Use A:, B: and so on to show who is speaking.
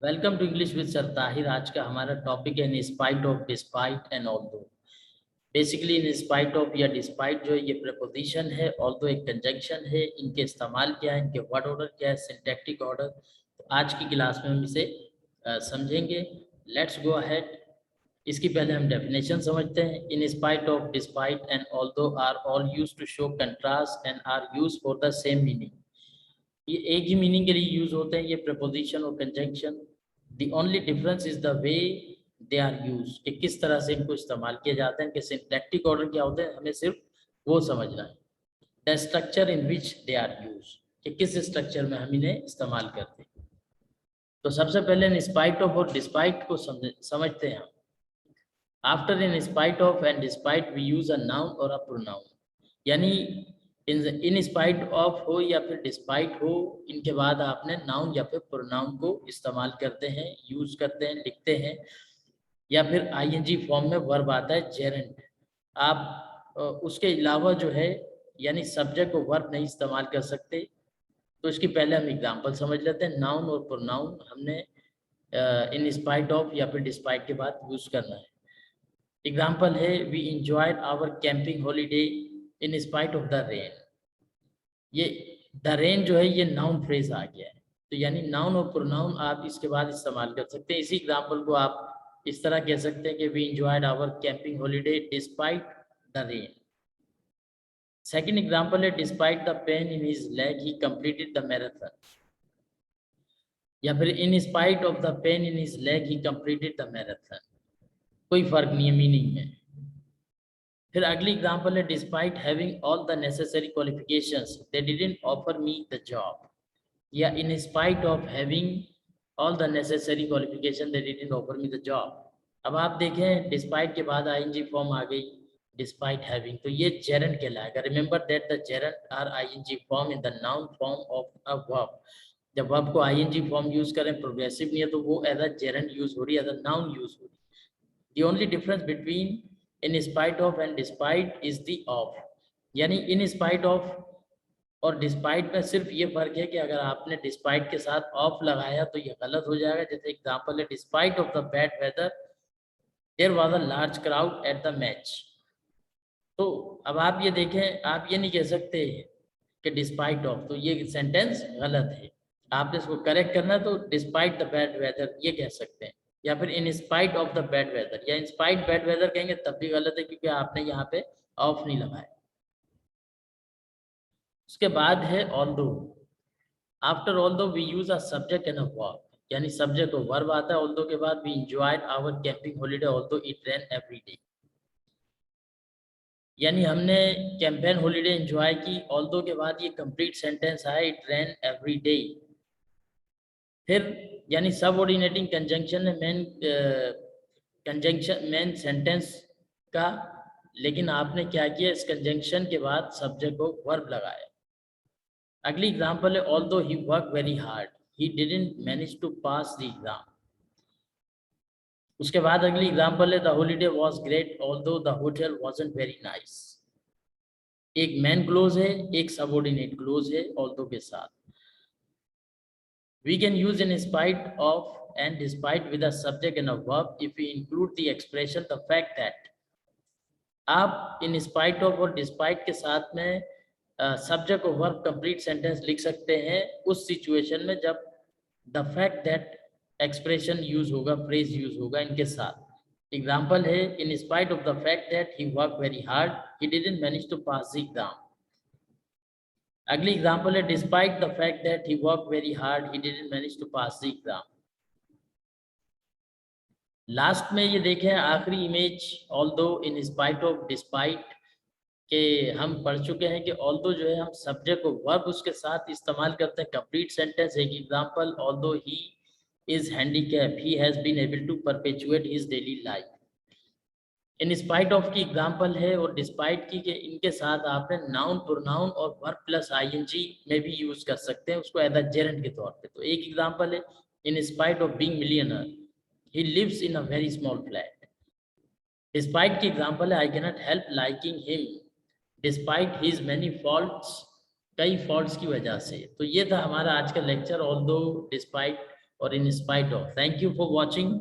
A: Welcome to English with sir Tahir. आज का हमारा टॉपिक है in spite of, despite and although. Basically in spite of या despite जो है ये प्रपोजिशन है, ऑल्दो एक कंजंक्शन है। इनके इस्तेमाल क्या है, इनके वर्ड ऑर्डर क्या है, सिंटैक्टिक ऑर्डर। तो आज की क्लास में हम इसे समझेंगे। Let's go ahead. इसकी पहले हम डेफिनेशन समझते हैं। In spite of, despite and although are all used to show contrast and are used for the same meaning. ये एक ही मीनिंग के लिए यूज होते हैं, ये प्रपोजिशन और conjunction. The only difference is the way they are use, कि किस तरह से इनको इस्तेमाल किया जाता है, इनके सिंटैक्टिक ऑर्डर क्या होते हैं, हमें सिर्फ वो समझना है। The structure in which they are use, कि किस स्ट्रक्चर में हम इन्हें इस्तेमाल करते हैं। तो सबसे पहले इन स्पाइट ऑफ और डिस्पाइट को समझते हैं हम। After in spite of and despite we use a noun और अ प्रोनाउन। यानी इन स्पाइट ऑफ हो या फिर डिस्पाइट हो, इनके बाद आपने नाउन या फिर प्रोनाउन को इस्तेमाल करते हैं, यूज करते हैं, लिखते हैं। या फिर आईएनजी फॉर्म में वर्ब आता है जेरेंट। आप उसके अलावा जो है यानी सब्जेक्ट को वर्ब नहीं इस्तेमाल कर सकते। तो इसकी पहले हम एग्जांपल समझ लेते हैं। नाउन और प्रोनाउन हमने इन स्पाइट ऑफ या फिर डिस्पाइट के बाद यूज करना है। एग्जाम्पल है, we enjoyed our camping holiday in spite of the rain. ये द रेन जो है ये नाउन फ्रेज आ गया है। तो यानी नाउन और प्रोनाउन आप इसके बाद इस्तेमाल कर सकते हैं। इसी एग्जाम्पल को आप इस तरह कह सकते हैं कि we enjoyed our camping holiday despite the rain. Second example है, despite the pain in his leg he completed the marathon. या फिर in spite of the pain in his leg he completed the marathon. कोई फर्क नहीं है meaning में। फिर अगली एग्जाम्पल है, despite having all the necessary qualifications they didn't offer me the job. या in spite of having all the necessary qualification they didn't offer me the job. अब आप देखें डिस्पाइट के बाद आईएनजी फॉर्म आ गई डिस्पाइट हैविंग, तो ये gerund कहलाएगा। Remember that the gerund are I N G form in the noun form of a verb. जब वर्ब को आईएनजी फॉर्म यूज करें, प्रोग्रेसिव नहीं है, तो वो एज अ जेरेंट यूज हो रही है, एज अ नाउन यूज हो रही है। The only difference between in spite of and despite is the of। यानी in spite of और डिस्पाइट में सिर्फ ये फर्क है कि अगर आपने डिस्पाइट के साथ ऑफ लगाया तो ये गलत हो जाएगा। जैसे एग्जांपल है, despite of the bad weather there was a large crowd at the match. तो अब आप ये देखें, आप ये नहीं कह सकते कि डिस्पाइट ऑफ, तो ये सेंटेंस गलत है। आपने इसको करेक्ट करना है, तो डिस्पाइट द बैड वेदर ये कह सकते हैं। या फिर in spite of the bad weather या इन स्पाइट बैड वेदर कहेंगे तब भी गलत है, क्योंकि आपने यहाँ पे ऑफ नहीं लगाया। उसके बाद है although. After although we use a subject and a verb. यानी सब्जेक्ट और वर्ब आता है ऑल्दो के बाद। We enjoyed our camping holiday although it rain every day. यानी हमने कैंपेन हॉलीडे एंजॉय की, ऑल्दो के बाद ये कंप्लीट सेंटेंस है, इट रेन एवरी डे। फिर यानी सबऑर्डिनेटिंग कंजंक्शन है मेन कंजंक्शन मेन सेंटेंस का, लेकिन आपने क्या किया, इस कंजंक्शन के बाद सब्जेक्ट को वर्ब लगाया। अगली एग्जांपल है, although he work very hard he didn't manage to pass the exam. उसके बाद अगली एग्जांपल है, the holiday was great although the hotel wasn't very nice. एक मेन क्लोज है, एक सबऑर्डिनेट क्लोज है ऑल्दो के साथ। We can use in spite of and despite with a subject and a verb if we include the expression the fact that। आप in spite of और despite के साथ में सब्जेक्ट और वर्ब कंप्लीट सेंटेंस लिख सकते हैं उस सिचुएशन में जब the fact that expression use होगा, फ्रेज यूज होगा इनके साथ। एग्जाम्पल है, in spite of the fact that he worked very hard he didn't manage to pass the exam। अगली एग्जाम्पल है, despite the fact that he work very hard he didn't manage to pass the exam. Last में ये देखें आखिरी image, although in spite of despite के हम पढ़ चुके हैं कि ऑल्दो जो है हम सब्जेक्ट को वर्ब उसके साथ इस्तेमाल करते हैं कंप्लीट सेंटेंस। एक example, although he is handicap he has been able to perpetuate his daily life. In spite of की एग्जाम्पल है और डिस्पाइट की, कि इनके साथ आपने नाउन प्रोनाउन और वर्ब प्लस आईएनजी में भी यूज कर सकते हैं उसको एज अ जेरेंट के तौर पे। तो एक एग्जाम्पल है, in spite of being millionaire he lives in a very small flat. Despite की एग्जाम्पल है, I can not help liking him despite his many faults, कई फॉल्ट्स की वजह से। तो ये था हमारा आज का लेक्चर, ऑल्दो, डिस्पाइट और इन spite of. Thank you for watching.